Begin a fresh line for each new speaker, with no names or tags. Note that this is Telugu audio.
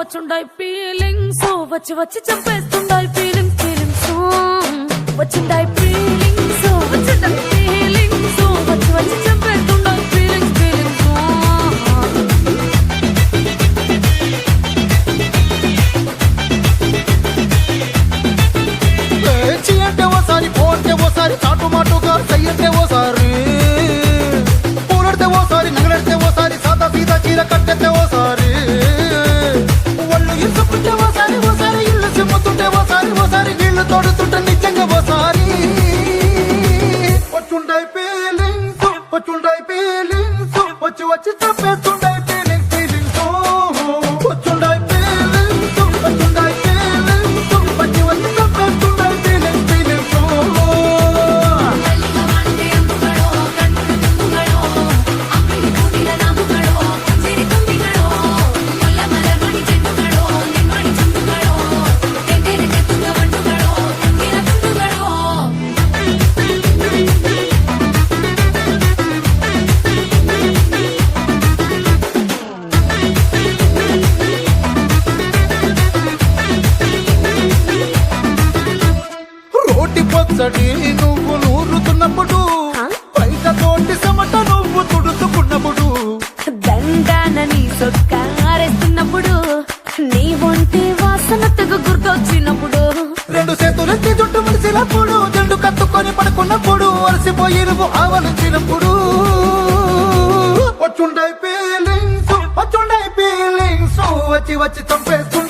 వచ్చుండాయి ఫీలింగ్స్ వచ్చి వచ్చి చంపేస్తుండాయి ఫీలింగ్స్ ఫీలింగ్స్ వచ్చిండాయి ఫీలింగ్స్ వచ్చిండాయి ఫీలింగ్స్ వచ్చి వచ్చి చంపేస్తుండాయి ఫీలింగ్స్ ఫీలింగ్స్
అంటే ఓసారి పోతే ఓసారి చాటు మాటుగా చెయ్యంటే ఓసారి పూలడితే ఓసారి నగలడితే ఓసారి సాదా సీదా చీర కట్టెత్తే ఓసారి ఒళ్ళు ఇసుకుంటే ఓసారి ఓసారి ఇల్లు సిమ్ముతుంటే ఓసారి ఓసారి నీళ్లు తోడుతుంటే నిజంగా ఓసారి వచ్చుండాయి ఫీలింగ్స్ వచ్చుండాయి ఫీలింగ్స్ వచ్చి వచ్చి చంపేస్తుండాయి ఫీలింగ్స్ ఫీలింగ్స్ వచ్చుండాయి ఫీలింగ్స్ వచ్చుండాయి ఫీలింగ్స్ వచ్చి వచ్చి చంపేస్తుండాయి ఫీలింగ్స్ ఫీలింగ్స్ రోటి పచ్చడి నువ్వు నూరుతున్నప్పుడు బయట తోటి సమట నువ్వు తుడుచుకున్నప్పుడు
దండానని సొక్కారేస్తున్నప్పుడు నీ ఒంటి వాసన తెగ గుర్తొచ్చినప్పుడు
రెండు చేతులెత్తి జుట్టు ముడిసినప్పుడు జండు కత్తుకొని పడుకున్నప్పుడు అలసిపోయి నువ్వు ఆవలించినప్పుడు వచ్చుండాయి ఫీలింగ్స్ వచ్చుండాయి ఫీలింగ్స్ వచ్చి వచ్చి చంపేస్తు